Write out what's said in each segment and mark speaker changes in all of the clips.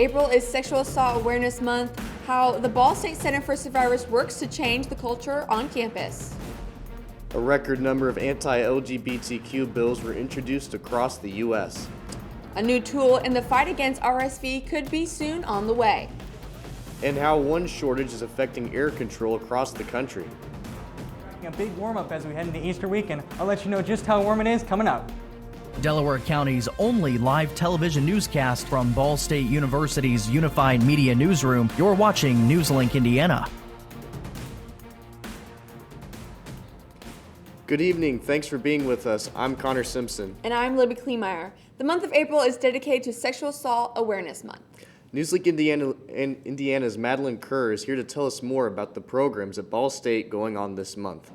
Speaker 1: April is Sexual Assault Awareness Month, how the Ball State Center for Survivors works to change the culture on campus.
Speaker 2: A record number of anti-LGBTQ bills were introduced across the U.S.
Speaker 1: A new tool in the fight against RSV could be soon on the way.
Speaker 2: And how one shortage is affecting air control across the country.
Speaker 3: A big warm-up as we head into Easter weekend. I'll let you know just how warm it is coming up.
Speaker 4: Delaware County's only live television newscast from Ball State University's Unified Media Newsroom. You're watching NewsLink Indiana.
Speaker 2: Good evening. Thanks for being with us. I'm Connor Simpson.
Speaker 1: And I'm Libby Kleemeyer. The month of April is dedicated to Sexual Assault Awareness Month.
Speaker 2: NewsLink Indiana's Madeline Kerr is here to tell us more about the programs at Ball State going on this month.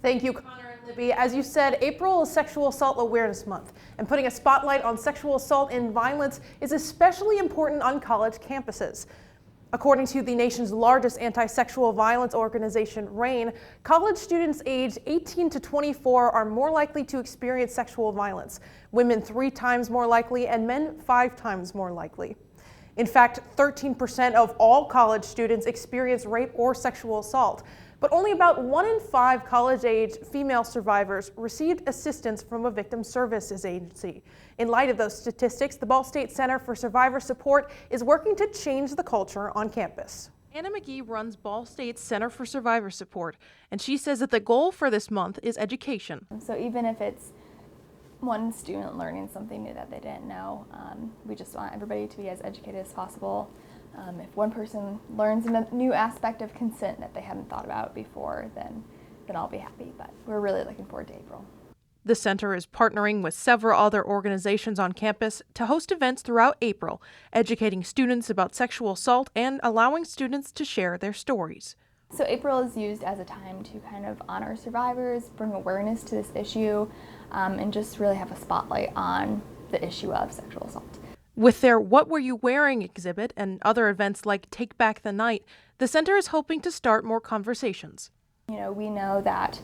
Speaker 5: Thank you, Connor and Libby. As you said, April is Sexual Assault Awareness Month, and putting a spotlight on sexual assault and violence is especially important on college campuses. According to the nation's largest anti-sexual violence organization, RAINN, college students aged 18 to 24 are more likely to experience sexual violence, women 3 times more likely, and men 5 times more likely. In fact, 13% of all college students experience rape or sexual assault, but only about 1 in 5 college-age female survivors received assistance from a victim services agency. In light of those statistics, the Ball State Center for Survivor Support is working to change the culture on campus.
Speaker 6: Anna McGee runs Ball State's Center for Survivor Support, and she says that the goal for this month is education.
Speaker 7: So even if it's one student learning something new that they didn't know, we just want everybody to be as educated as possible. If one person learns a new aspect of consent that they hadn't thought about before, then I'll be happy. But we're really looking forward to April.
Speaker 6: The center is partnering with several other organizations on campus to host events throughout April, educating students about sexual assault and allowing students to share their stories.
Speaker 7: So April is used as a time to kind of honor survivors, bring awareness to this issue, and just really have a spotlight on the issue of sexual assault.
Speaker 6: With their What Were You Wearing exhibit and other events like Take Back the Night, the center is hoping to start more conversations.
Speaker 7: You know, we know that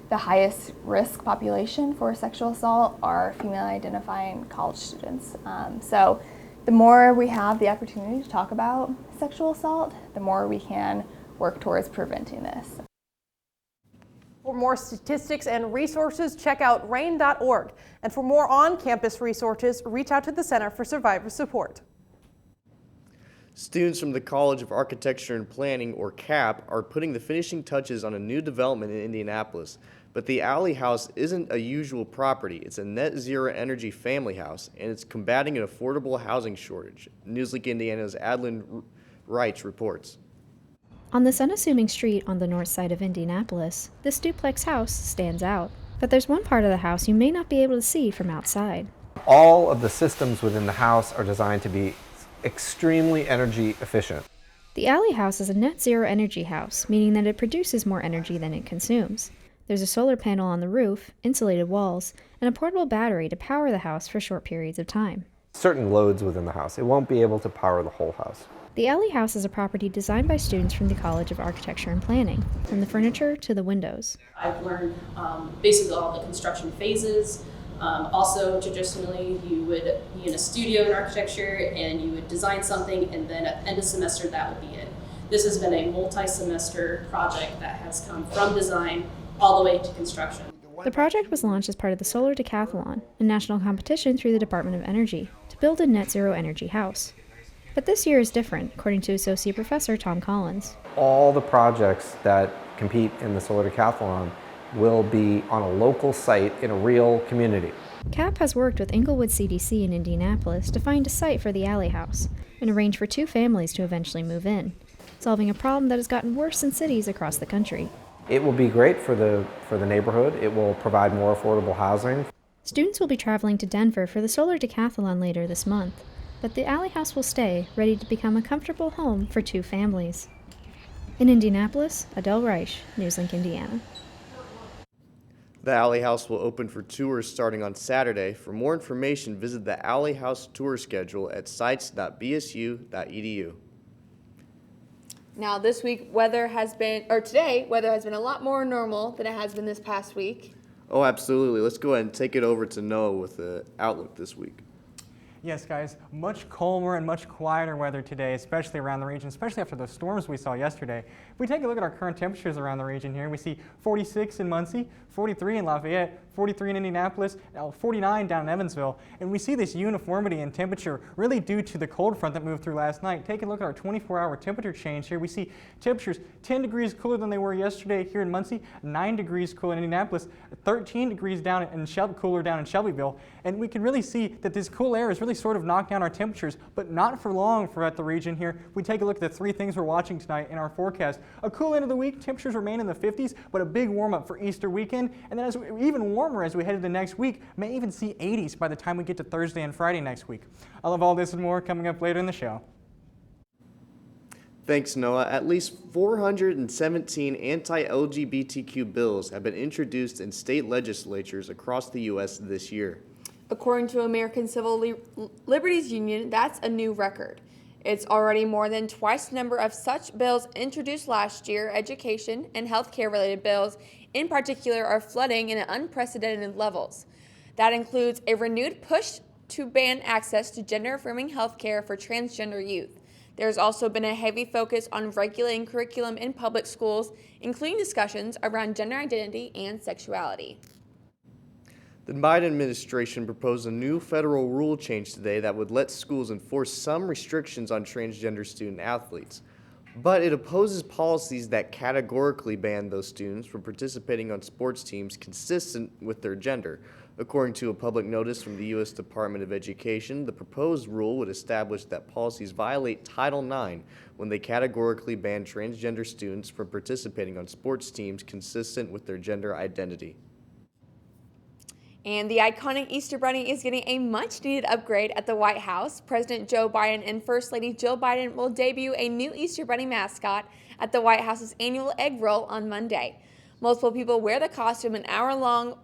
Speaker 7: the highest risk population for sexual assault are female identifying college students. So the more we have the opportunity to talk about sexual assault, the more we can work towards preventing this.
Speaker 5: For more statistics and resources, check out rainn.org. And for more on-campus resources, reach out to the Center for Survivor Support.
Speaker 2: Students from the College of Architecture and Planning, or CAP, are putting the finishing touches on a new development in Indianapolis. But the Alley House isn't a usual property. It's a net zero energy family house, and it's combating an affordable housing shortage. NewsLink Indiana's Adlin Reich reports.
Speaker 8: On this unassuming street on the north side of Indianapolis, this duplex house stands out. But there's one part of the house you may not be able to see from outside.
Speaker 9: All of the systems within the house are designed to be extremely energy efficient.
Speaker 8: The Alley House is a net zero energy house, meaning that it produces more energy than it consumes. There's a solar panel on the roof, insulated walls, and a portable battery to power the house for short periods of time.
Speaker 9: Certain loads within the house. It won't be able to power the whole house.
Speaker 8: The Alley House is a property designed by students from the College of Architecture and Planning, from the furniture to the windows.
Speaker 10: I've learned basically all the construction phases. Also, traditionally, you would be in a studio in architecture and you would design something, and then at the end of semester, that would be it. This has been a multi-semester project that has come from design all the way to construction.
Speaker 8: The project was launched as part of the Solar Decathlon, a national competition through the Department of Energy, to build a net zero energy house. But this year is different, according to Associate Professor Tom Collins.
Speaker 9: All the projects that compete in the Solar Decathlon will be on a local site in a real community.
Speaker 8: CAP has worked with Inglewood CDC in Indianapolis to find a site for the Alley House and arrange for 2 families to eventually move in, solving a problem that has gotten worse in cities across the country.
Speaker 9: It will be great for the neighborhood. It will provide more affordable housing.
Speaker 8: Students will be traveling to Denver for the Solar Decathlon later this month, but the Alley House will stay, ready to become a comfortable home for 2 families. In Indianapolis, Adele Reich, NewsLink Indiana.
Speaker 2: The Alley House will open for tours starting on Saturday. For more information, visit the Alley House tour schedule at sites.bsu.edu.
Speaker 1: Now this week, today, weather has been a lot more normal than it has been this past week.
Speaker 2: Oh, absolutely. Let's go ahead and take it over to Noah with the outlook this week.
Speaker 3: Yes, guys, much calmer and much quieter weather today, especially around the region, especially after those storms we saw yesterday. If we take a look at our current temperatures around the region here, we see 46 in Muncie, 43 in Lafayette, 43 in Indianapolis, 49 down in Evansville. And we see this uniformity in temperature really due to the cold front that moved through last night. Take a look at our 24-hour temperature change here. We see temperatures 10 degrees cooler than they were yesterday here in Muncie, 9 degrees cooler in Indianapolis, 13 degrees down in cooler down in Shelbyville. And we can really see that this cool air is really sort of knocked down our temperatures, but not for long throughout the region here. We take a look at the three things we're watching tonight in our forecast. A cool end of the week, temperatures remain in the 50s, but a big warm up for Easter weekend. And then even warmer as we head into next week, may even see 80s by the time we get to Thursday and Friday next week. I'll have all this and more coming up later in the show.
Speaker 2: Thanks, Noah. At least 417 anti-LGBTQ bills have been introduced in state legislatures across the U.S. this year.
Speaker 1: According to American Civil Liberties Union, that's a new record. It's already more than twice the number of such bills introduced last year. Education and healthcare related bills in particular are flooding in unprecedented levels. That includes a renewed push to ban access to gender-affirming healthcare for transgender youth. There's also been a heavy focus on regulating curriculum in public schools, including discussions around gender identity and sexuality.
Speaker 2: The Biden administration proposed a new federal rule change today that would let schools enforce some restrictions on transgender student athletes. But it opposes policies that categorically ban those students from participating on sports teams consistent with their gender. According to a public notice from the U.S. Department of Education, the proposed rule would establish that policies violate Title IX when they categorically ban transgender students from participating on sports teams consistent with their gender identity.
Speaker 1: And the iconic Easter Bunny is getting a much-needed upgrade at the White House. President Joe Biden and First Lady Jill Biden will debut a new Easter Bunny mascot at the White House's annual egg roll on Monday. Multiple people wear the costume in hour-long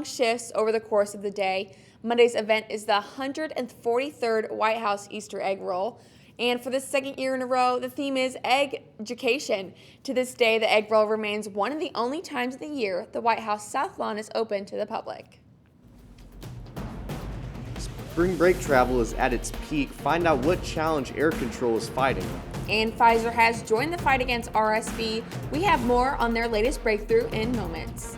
Speaker 1: shifts over the course of the day. Monday's event is the 143rd White House Easter egg roll. And for the second year in a row, the theme is egg education. To this day, the egg roll remains one of the only times of the year the White House South Lawn is open to the public.
Speaker 2: Spring break travel is at its peak. Find out what challenge air control is fighting.
Speaker 1: And Pfizer has joined the fight against RSV. We have more on their latest breakthrough in moments.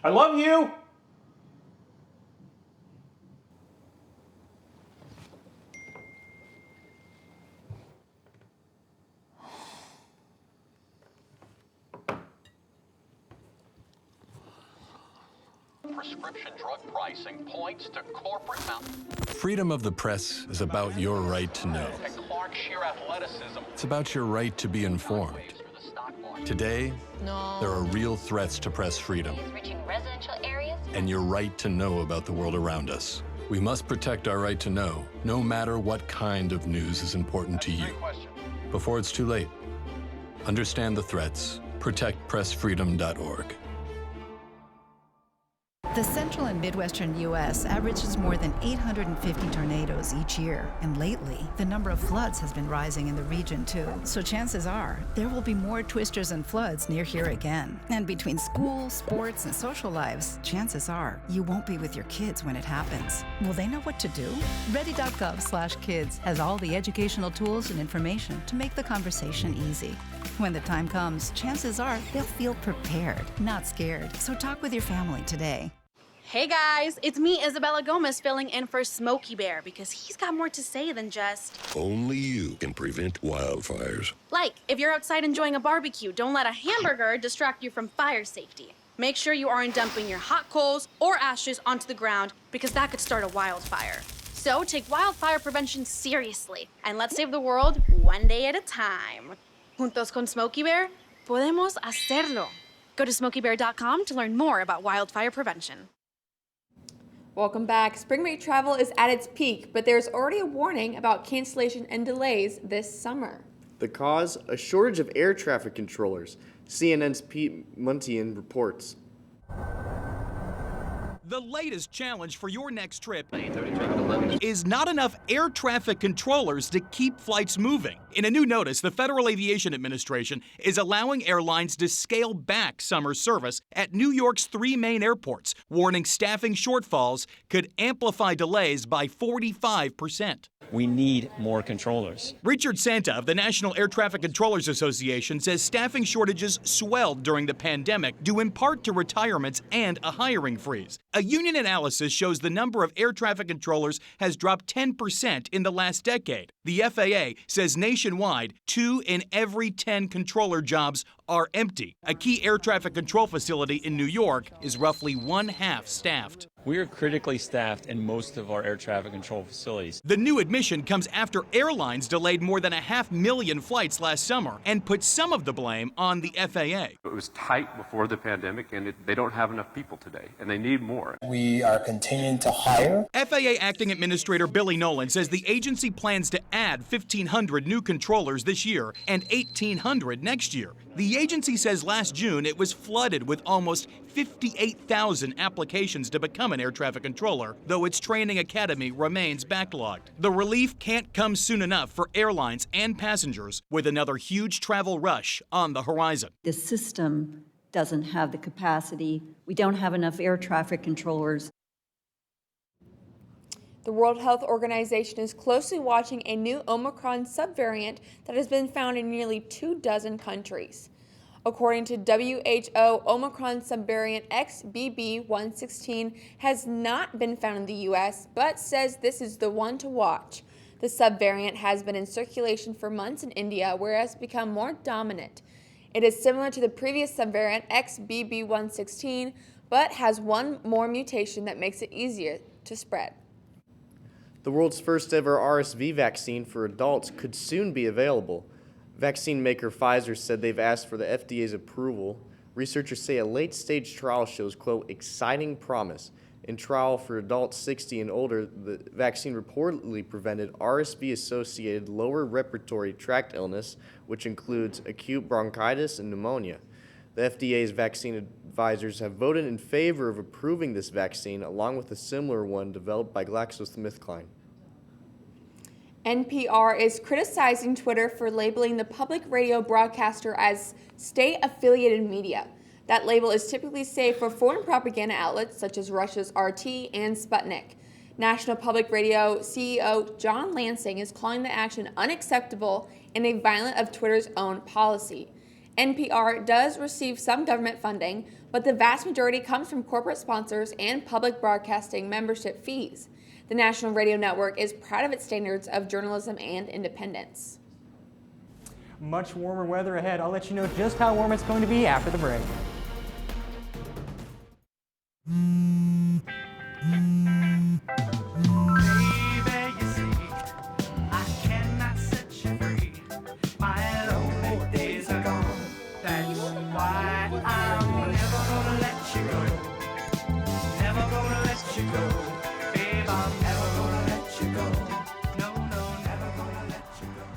Speaker 11: I love you!
Speaker 12: Prescription drug pricing points to corporate
Speaker 13: Freedom of the press is about your right to know.
Speaker 12: and Clark sheer athleticism.
Speaker 13: It's about your right to be informed. Today, there are real threats to press freedom
Speaker 14: Reaching residential areas.
Speaker 13: and your right to know about the world around us. We must protect our right to know, no matter what kind of news is important to you. Before it's too late, understand the threats. ProtectPressFreedom.org.
Speaker 15: The central and midwestern U.S. averages more than 850 tornadoes each year, and lately, the number of floods has been rising in the region too. So chances are, there will be more twisters and floods near here again. And between school, sports, and social lives, chances are, you won't be with your kids when it happens. Will they know what to do? Ready.gov/kids has all the educational tools and information to make the conversation easy. When the time comes, chances are they'll feel prepared, not scared. So talk with your family today.
Speaker 16: Hey guys, it's me, Isabella Gomez, filling in for Smokey Bear because he's got more to say than just...
Speaker 17: Only you can prevent wildfires.
Speaker 16: Like, if you're outside enjoying a barbecue, don't let a hamburger distract you from fire safety. Make sure you aren't dumping your hot coals or ashes onto the ground because that could start a wildfire. So take wildfire prevention seriously and let's save the world one day at a time. Juntos con Smokey Bear, podemos hacerlo. Go to smokeybear.com to learn more about wildfire prevention.
Speaker 1: Welcome back. Spring break travel is at its peak, but there's already a warning about cancellation and delays this summer.
Speaker 2: The cause? A shortage of air traffic controllers. CNN's Pete Muntian reports.
Speaker 11: The latest challenge for your next trip is not enough air traffic controllers to keep flights moving. In a new notice, the Federal Aviation Administration is allowing airlines to scale back summer service at New York's 3 main airports, warning staffing shortfalls could amplify delays by 45%.
Speaker 14: We need more controllers.
Speaker 11: Richard Santa of the National Air Traffic Controllers Association says staffing shortages swelled during the pandemic due in part to retirements and a hiring freeze. A union analysis shows the number of air traffic controllers has dropped 10% in the last decade. The FAA says nationwide, 2 in every 10 controller jobs are empty. A key air traffic control facility in New York is roughly 1/2 staffed.
Speaker 14: We are critically staffed in most of our air traffic control facilities.
Speaker 11: The new admission comes after airlines delayed more than 500,000 flights last summer and put some of the blame on the FAA.
Speaker 18: It was tight before the pandemic, and they don't have enough people today, and they need more.
Speaker 19: We are continuing to hire.
Speaker 11: FAA Acting Administrator Billy Nolan says the agency plans to add 1,500 new controllers this year and 1,800 next year. The agency says last June it was flooded with almost 58,000 applications to become an air traffic controller, though its training academy remains backlogged. The relief can't come soon enough for airlines and passengers, with another huge travel rush on the horizon.
Speaker 20: The system doesn't have the capacity. We don't have enough air traffic controllers.
Speaker 1: The World Health Organization is closely watching a new Omicron subvariant that has been found in nearly 24 countries. According to WHO, Omicron subvariant XBB.1.16 has not been found in the U.S., but says this is the one to watch. The subvariant has been in circulation for months in India, where it has become more dominant. It is similar to the previous subvariant XBB.1.16, but has one more mutation that makes it easier to spread.
Speaker 2: The world's first ever RSV vaccine for adults could soon be available. Vaccine maker Pfizer said they've asked for the FDA's approval. Researchers say a late-stage trial shows, quote, exciting promise. In trial for adults 60 and older, the vaccine reportedly prevented RSV-associated lower respiratory tract illness, which includes acute bronchitis and pneumonia. The FDA's vaccine advisors have voted in favor of approving this vaccine, along with a similar one developed by GlaxoSmithKline.
Speaker 1: NPR is criticizing Twitter for labeling the public radio broadcaster as state-affiliated media. That label is typically saved for foreign propaganda outlets such as Russia's RT and Sputnik. National Public Radio CEO John Lansing is calling the action unacceptable and a violation of Twitter's own policy. NPR does receive some government funding, but the vast majority comes from corporate sponsors and public broadcasting membership fees. The National Radio Network is proud of its standards of journalism and independence.
Speaker 3: Much warmer weather ahead. I'll let you know just how warm it's going to be after the break.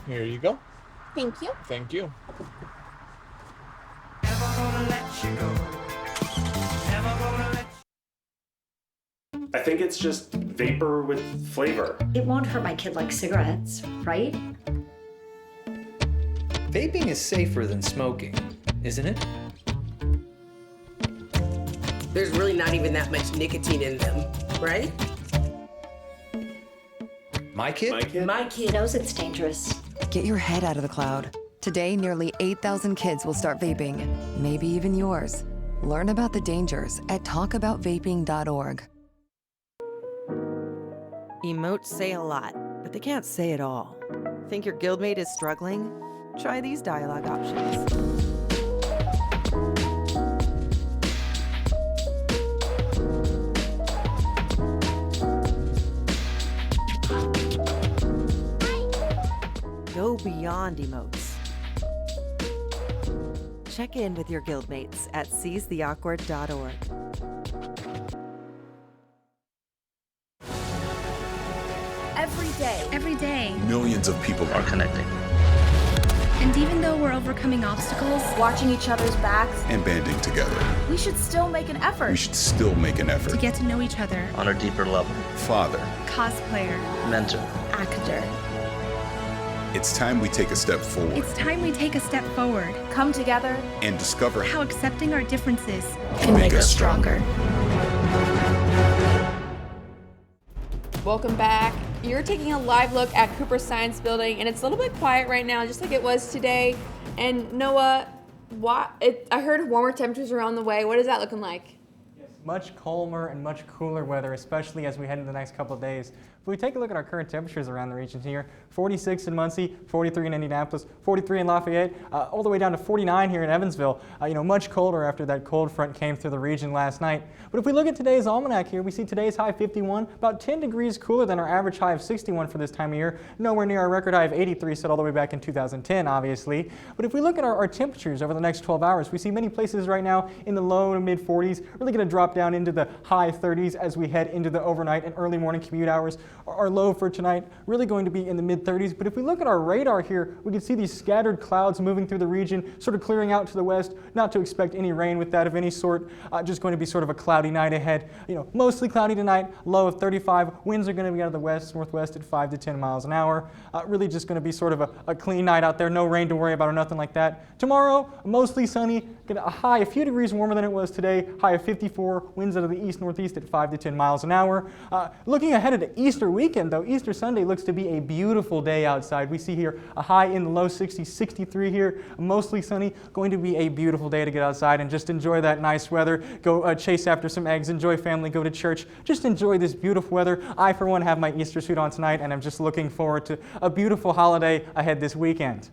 Speaker 21: Here you go.
Speaker 1: Thank you.
Speaker 21: Thank you.
Speaker 22: I think it's just vapor with flavor.
Speaker 23: It won't hurt my kid like cigarettes, right?
Speaker 24: Vaping is safer than smoking, isn't it?
Speaker 25: There's really not even that much nicotine in them, right?
Speaker 24: My kid?
Speaker 23: My kid knows it's dangerous.
Speaker 26: Get your head out of the cloud. Today, nearly 8,000 kids will start vaping, maybe even yours. Learn about the dangers at talkaboutvaping.org.
Speaker 27: Emotes say a lot, but they can't say it all. Think your guildmate is struggling? Try these dialogue options. Go beyond emotes. Check in with your guildmates at seizetheawkward.org.
Speaker 28: Every day.
Speaker 29: Millions of people are connecting.
Speaker 4: And even though we're overcoming obstacles,
Speaker 5: watching each other's backs,
Speaker 6: and banding together,
Speaker 5: we should still make an effort.
Speaker 6: We should still make an effort
Speaker 4: to get to know each other
Speaker 7: on a deeper level.
Speaker 6: Father,
Speaker 4: cosplayer,
Speaker 7: mentor,
Speaker 4: actor.
Speaker 6: It's time we take a step forward.
Speaker 4: It's time we take a step forward.
Speaker 5: Come together
Speaker 6: and discover
Speaker 4: how accepting our differences
Speaker 6: can make us stronger.
Speaker 1: Welcome back. You're taking a live look at Cooper Science Building, and it's a little bit quiet right now, just like it was today. And Noah, I heard warmer temperatures are on the way. What is that looking like?
Speaker 3: Much calmer and much cooler weather, especially as we head into the next couple of days. If we take a look at our current temperatures around the region here, 46 in Muncie, 43 in Indianapolis, 43 in Lafayette, all the way down to 49 here in Evansville. Much colder after that cold front came through the region last night. But if we look at today's almanac here, we see today's high 51, about 10 degrees cooler than our average high of 61 for this time of year. Nowhere near our record high of 83 set all the way back in 2010, obviously. But if we look at our temperatures over the next 12 hours, we see many places right now in the low to mid 40s, really going to drop down into the high 30s as we head into the overnight and early morning commute hours. Our low for tonight really going to be in the mid 30s. But if we look at our radar here, we can see these scattered clouds moving through the region, sort of clearing out to the west. Not to expect any rain with that of any sort. Just going to be sort of a cloudy night ahead. Mostly cloudy tonight, low of 35. Winds are going to be out of the west, northwest at 5 to 10 miles an hour. Really just going to be sort of a clean night out there. No rain to worry about or nothing like that. Tomorrow, mostly sunny. A high a few degrees warmer than it was today. High of 54. Winds out of the east-northeast at 5 to 10 miles an hour. Looking ahead at the Easter weekend, though, Easter Sunday looks to be a beautiful day outside. We see here a high in the low 60s, 63 here, mostly sunny. Going to be a beautiful day to get outside and just enjoy that nice weather. Go chase after some eggs, enjoy family, go to church. Just enjoy this beautiful weather. I, for one, have my Easter suit on tonight, and I'm just looking forward to a beautiful holiday ahead this weekend.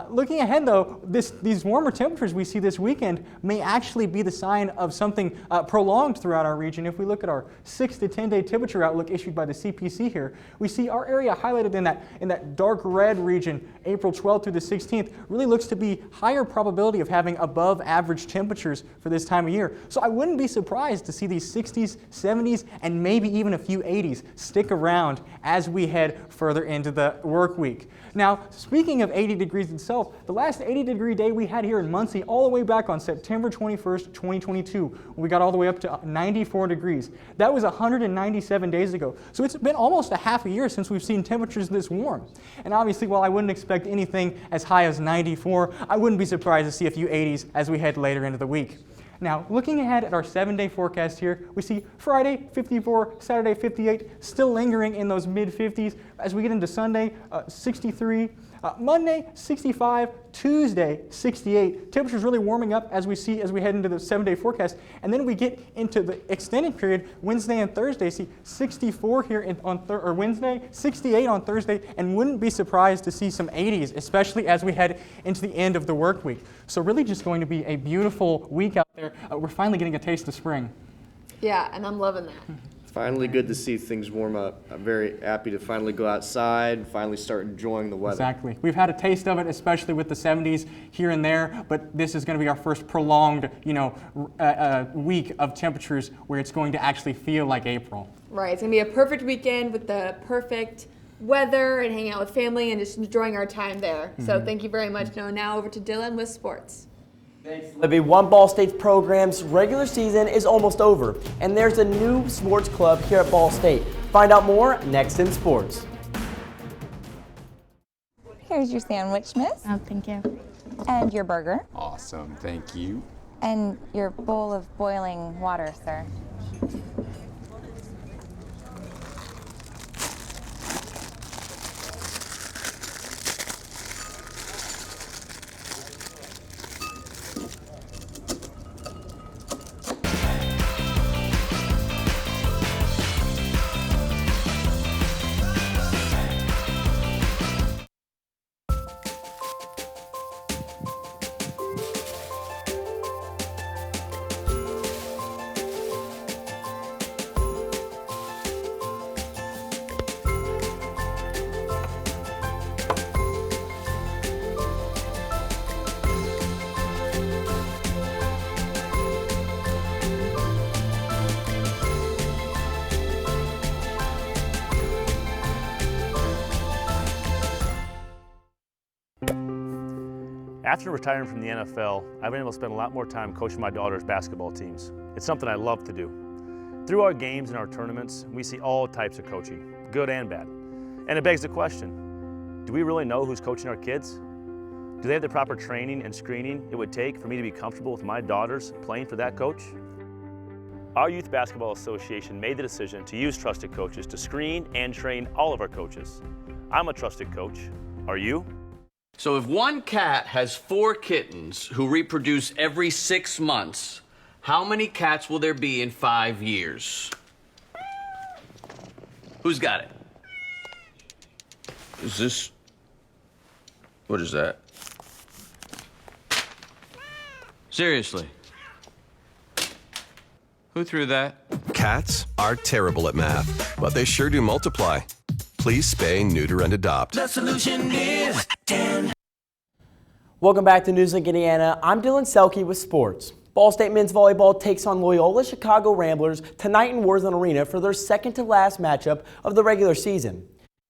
Speaker 3: Looking ahead, though, these warmer temperatures we see this weekend may actually be the sign of something prolonged throughout our region. If we look at our 6 to 10 day temperature outlook issued by the CPC here, we see our area highlighted in that dark red region, April 12th through the 16th, really looks to be higher probability of having above average temperatures for this time of year. So I wouldn't be surprised to see these 60s, 70s, and maybe even a few 80s stick around as we head further into the work week. Now, speaking of 80 degrees itself, the last 80-degree day we had here in Muncie all the way back on September 21st, 2022, when we got all the way up to 94 degrees. That was 197 days ago. So it's been almost a half a year since we've seen temperatures this warm. And obviously, while I wouldn't expect anything as high as 94, I wouldn't be surprised to see a few 80s as we head later into the week. Now, looking ahead at our 7-day forecast here, we see Friday 54, Saturday 58, still lingering in those mid-50s. As we get into Sunday, 63, Monday 65, Tuesday 68. Temperatures really warming up as we head into the 7-day forecast. And then we get into the extended period, Wednesday and Thursday. See 64 here on Wednesday, 68 on Thursday, and wouldn't be surprised to see some 80s, especially as we head into the end of the work week. So really just going to be a beautiful week out there. We're finally getting a taste of spring.
Speaker 1: Yeah, and I'm loving that.
Speaker 2: Finally good to see things warm up. I'm very happy to finally go outside and finally start enjoying the weather.
Speaker 3: Exactly. We've had a taste of it, especially with the 70s here and there, but this is going to be our first prolonged, week of temperatures where it's going to actually feel like April.
Speaker 1: Right. It's going to be a perfect weekend with the perfect weather and hanging out with family and just enjoying our time there. Mm-hmm. So thank you very much, Noah. Now over to Dylan with sports.
Speaker 8: Thanks, Libby. One Ball State's program's regular season is almost over, and there's a new sports club here at Ball State. Find out more next in sports.
Speaker 9: Here's your sandwich, miss.
Speaker 10: Oh, thank you.
Speaker 9: And your burger.
Speaker 10: Awesome, thank you.
Speaker 9: And your bowl of boiling water, sir.
Speaker 7: After retiring from the NFL, I've been able to spend a lot more time coaching my daughter's basketball teams. It's something I love to do. Through our games and our tournaments, we see all types of coaching, good and bad. And it begs the question, do we really know who's coaching our kids? Do they have the proper training and screening it would take for me to be comfortable with my daughters playing for that coach? Our Youth Basketball Association made the decision to use trusted coaches to screen and train all of our coaches. I'm a trusted coach. Are you?
Speaker 10: So if one cat has 4 kittens who reproduce every 6 months, how many cats will there be in 5 years? Who's got it? Is this... What is that? Seriously? Who threw that?
Speaker 12: Cats are terrible at math, but they sure do multiply. Please spay, neuter, and adopt.
Speaker 13: The solution is 10.
Speaker 8: Welcome back to NewsLink Indiana. I'm Dylan Selke with sports. Ball State men's volleyball takes on Loyola Chicago Ramblers tonight in Worthen Arena for their second to last matchup of the regular season.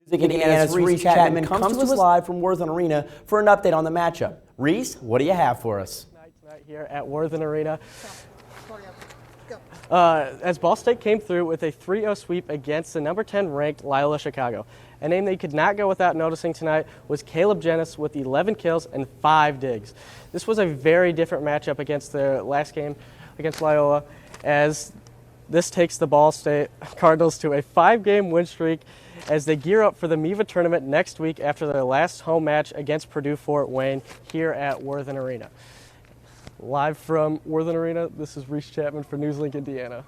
Speaker 8: NewsLink Indiana's Reese Chapman comes to us live from Worthen Arena for an update on the matchup. Reese, what do you have for us?
Speaker 15: Tonight here at Worthen Arena. As Ball State came through with a 3-0 sweep against the number 10 ranked Loyola Chicago. A name they could not go without noticing tonight was Caleb Jennis with 11 kills and 5 digs. This was a very different matchup against the last game against Loyola, as this takes the Ball State Cardinals to a 5-game win streak as they gear up for the MIVA tournament next week after their last home match against Purdue Fort Wayne here at Worthen Arena. Live from Worthen Arena, this is Reese Chapman for NewsLink Indiana.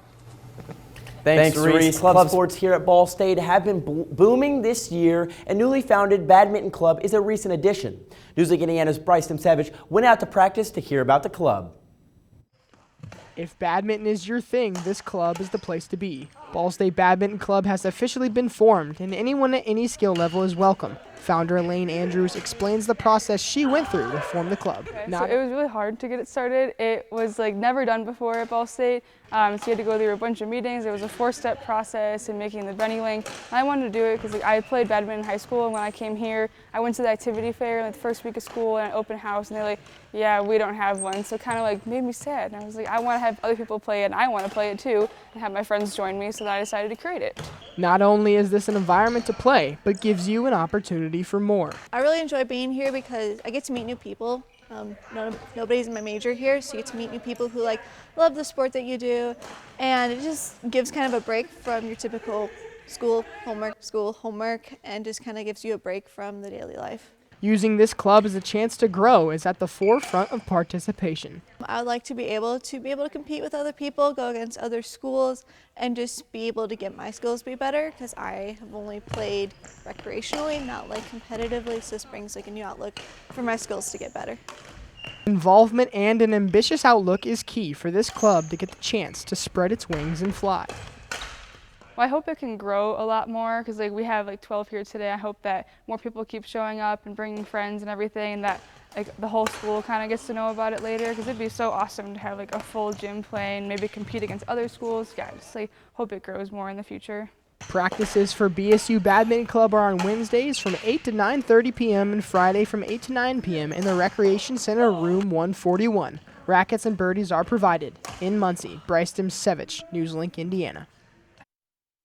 Speaker 8: Thanks, Reese. Club sports here at Ball State have been booming this year. A newly founded badminton club is a recent addition. NewsLink Indiana's Bryce Savage went out to practice to hear about the club.
Speaker 16: If badminton is your thing, this club is the place to be. Ball State Badminton Club has officially been formed, and anyone at any skill level is welcome. Founder Elaine Andrews explains the process she went through to form the club.
Speaker 17: So it was really hard to get it started. It was never done before at Ball State, so you had to go through a bunch of meetings. It was a 4-step process in making the NewsLink. I wanted to do it because I played badminton in high school, and when I came here, I went to the activity fair the first week of school and an open house, and they're yeah, we don't have one. So it kind of made me sad. And I was I want to have other people play it, and I want to play it too, and have my friends join me, so I decided to create it.
Speaker 16: Not only is this an environment to play, but gives you an opportunity for more.
Speaker 28: I really enjoy being here because I get to meet new people. Nobody's in my major here, so you get to meet new people who love the sport that you do, and it just gives kind of a break from your typical school homework, and just kind of gives you a break from the daily life.
Speaker 16: Using this club as a chance to grow is at the forefront of participation.
Speaker 28: I would like to be able to compete with other people, go against other schools, and just be able to get my skills be better, because I have only played recreationally, not competitively, so this brings a new outlook for my skills to get better.
Speaker 16: Involvement and an ambitious outlook is key for this club to get the chance to spread its wings and fly.
Speaker 17: Well, I hope it can grow a lot more because we have 12 here today. I hope that more people keep showing up and bringing friends and everything, and that the whole school kind of gets to know about it later, because it'd be so awesome to have a full gym playing, maybe compete against other schools. Yeah, I just hope it grows more in the future.
Speaker 16: Practices for BSU Badminton Club are on Wednesdays from 8 to 9:30 p.m. and Friday from 8 to 9 p.m. in the Recreation Center, room 141. Rackets and birdies are provided. In Muncie, Bryce Savage, NewsLink Indiana.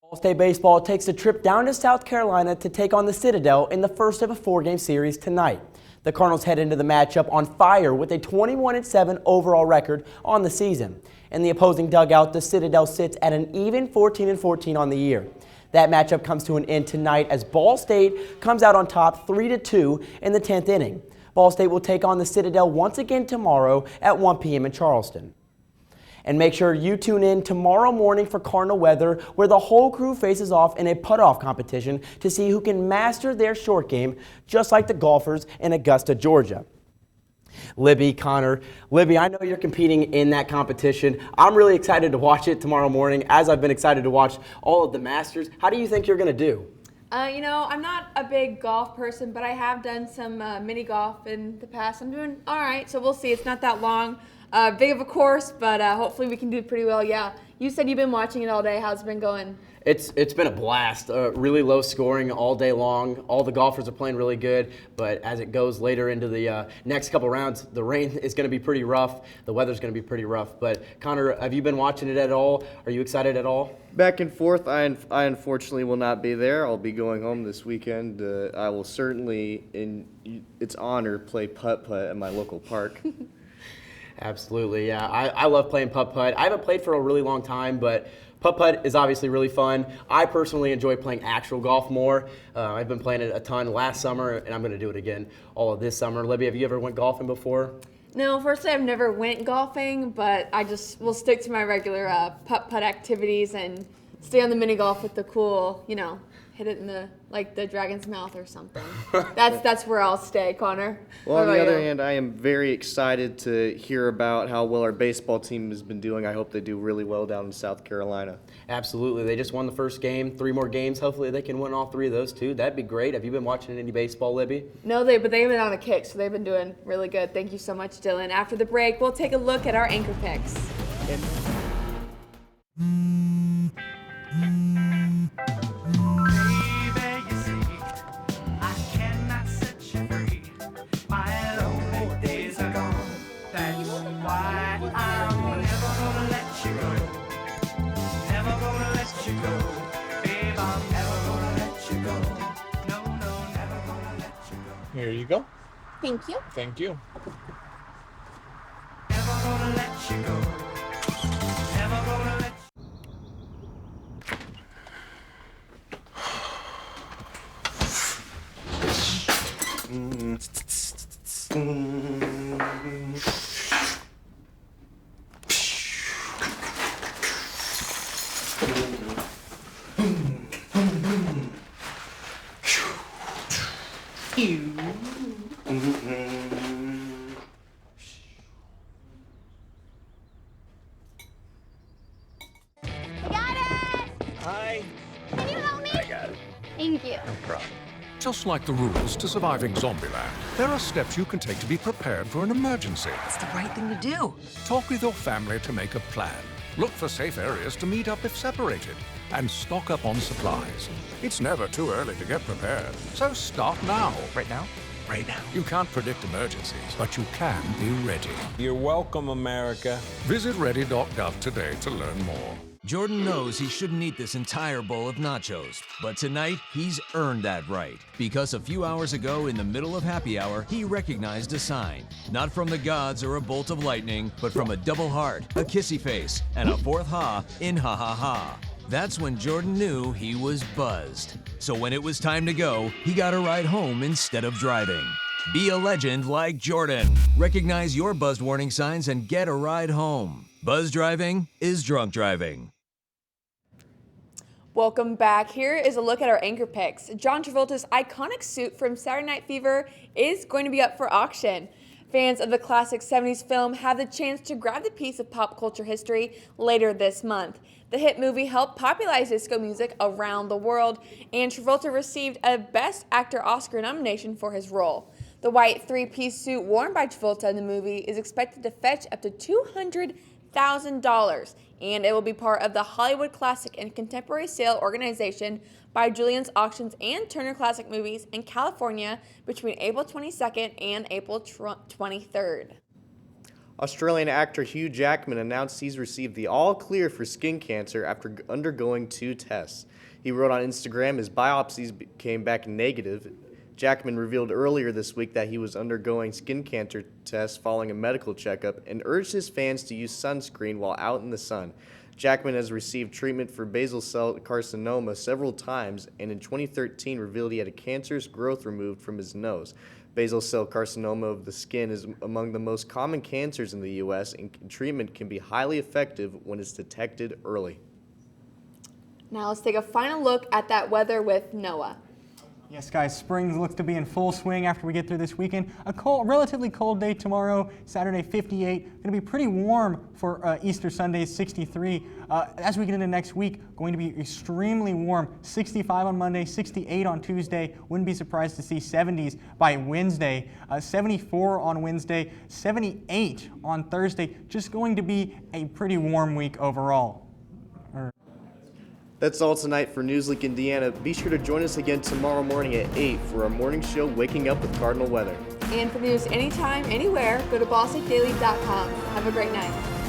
Speaker 8: Ball State baseball takes a trip down to South Carolina to take on the Citadel in the first of a 4-game series tonight. The Cardinals head into the matchup on fire with a 21-7 overall record on the season. In the opposing dugout, the Citadel sits at an even 14-14 on the year. That matchup comes to an end tonight as Ball State comes out on top 3-2 in the 10th inning. Ball State will take on the Citadel once again tomorrow at 1 p.m. in Charleston. And make sure you tune in tomorrow morning for Cardinal weather, where the whole crew faces off in a putt-off competition to see who can master their short game, just like the golfers in Augusta, Georgia. Libby, Connor, I know you're competing in that competition. I'm really excited to watch it tomorrow morning, as I've been excited to watch all of the Masters. How do you think you're going to do?
Speaker 1: I'm not a big golf person, but I have done some mini golf in the past. I'm doing all right, so we'll see. It's not that long. Big of a course, but hopefully we can do pretty well. Yeah, You said you've been watching it all day. How's it been going?
Speaker 8: It's been a blast. Really low scoring all day long. All the golfers are playing really good, but as it goes later into the next couple rounds, the rain is going to be pretty rough. The weather's going to be pretty rough. But Connor, have you been watching it at all? Are you excited at all?
Speaker 2: Back and forth. I unfortunately will not be there. I'll be going home this weekend. I will certainly, in its honor, play putt-putt at my local park.
Speaker 8: Absolutely, yeah. I love playing putt-putt. I haven't played for a really long time, but putt-putt is obviously really fun. I personally enjoy playing actual golf more. I've been playing it a ton last summer, and I'm going to do it again all of this summer. Libby, have you ever went golfing before?
Speaker 1: No, firstly, I've never went golfing, but I just will stick to my regular putt-putt activities and stay on the mini golf with the cool, hit it in the dragon's mouth or something. That's where I'll stay, Connor.
Speaker 2: Well, on the other hand, I am very excited to hear about how well our baseball team has been doing. I hope they do really well down in South Carolina.
Speaker 8: Absolutely. They just won the first game. 3 more games. Hopefully they can win all 3 of those too. That'd be great. Have you been watching any baseball, Libby?
Speaker 1: No, but they've been on a kick, so they've been doing really good. Thank you so much, Dylan. After the break, we'll take a look at our anchor picks.
Speaker 11: Here you go.
Speaker 1: Thank you.
Speaker 11: Thank you.
Speaker 14: Thank you.
Speaker 18: No problem. Just like the rules to surviving Zombieland, there are steps you can take to be prepared for an emergency.
Speaker 14: It's the right thing to do.
Speaker 18: Talk with your family to make a plan. Look for safe areas to meet up if separated. And stock up on supplies. It's never too early to get prepared, so start now.
Speaker 14: Right now? Right now.
Speaker 18: You can't predict emergencies, but you can be ready.
Speaker 19: You're welcome, America.
Speaker 18: Visit ready.gov today to learn more.
Speaker 20: Jordan knows he shouldn't eat this entire bowl of nachos, but tonight he's earned that right. Because a few hours ago, in the middle of happy hour, he recognized a sign. Not from the gods or a bolt of lightning, but from a double heart, a kissy face, and a 4th ha in ha ha ha. That's when Jordan knew he was buzzed. So when it was time to go, he got a ride home instead of driving. Be a legend like Jordan. Recognize your buzzed warning signs and get a ride home. Buzz driving is drunk driving.
Speaker 1: Welcome back. Here is a look at our anchor picks. John Travolta's iconic suit from Saturday Night Fever is going to be up for auction. Fans of the classic 70s film have the chance to grab the piece of pop culture history later this month. The hit movie helped popularize disco music around the world, and Travolta received a Best Actor Oscar nomination for his role. The white 3-piece suit worn by Travolta in the movie is expected to fetch up to $200,000, and it will be part of the Hollywood Classic and Contemporary Sale organization by Julian's Auctions and Turner Classic Movies in California between April 22nd and April 23rd.
Speaker 2: Australian actor Hugh Jackman announced he's received the all-clear for skin cancer after undergoing 2 tests. He wrote on Instagram his biopsies came back negative. Jackman revealed earlier this week that he was undergoing skin cancer tests following a medical checkup and urged his fans to use sunscreen while out in the sun. Jackman has received treatment for basal cell carcinoma several times and in 2013 revealed he had a cancerous growth removed from his nose. Basal cell carcinoma of the skin is among the most common cancers in the U.S. and treatment can be highly effective when it's detected early.
Speaker 1: Now let's take a final look at that weather with Noah.
Speaker 3: Yes, guys, spring looks to be in full swing after we get through this weekend. A relatively cold day tomorrow, Saturday 58. Going to be pretty warm for Easter Sunday, 63. As we get into next week, going to be extremely warm. 65 on Monday, 68 on Tuesday. Wouldn't be surprised to see 70s by Wednesday. 74 on Wednesday, 78 on Thursday. Just going to be a pretty warm week overall.
Speaker 2: That's all tonight for NewsLink Indiana. Be sure to join us again tomorrow morning at 8 for our morning show, Waking Up with Cardinal Weather.
Speaker 1: And for news anytime, anywhere, go to ballstatedaily.com. Have a great night.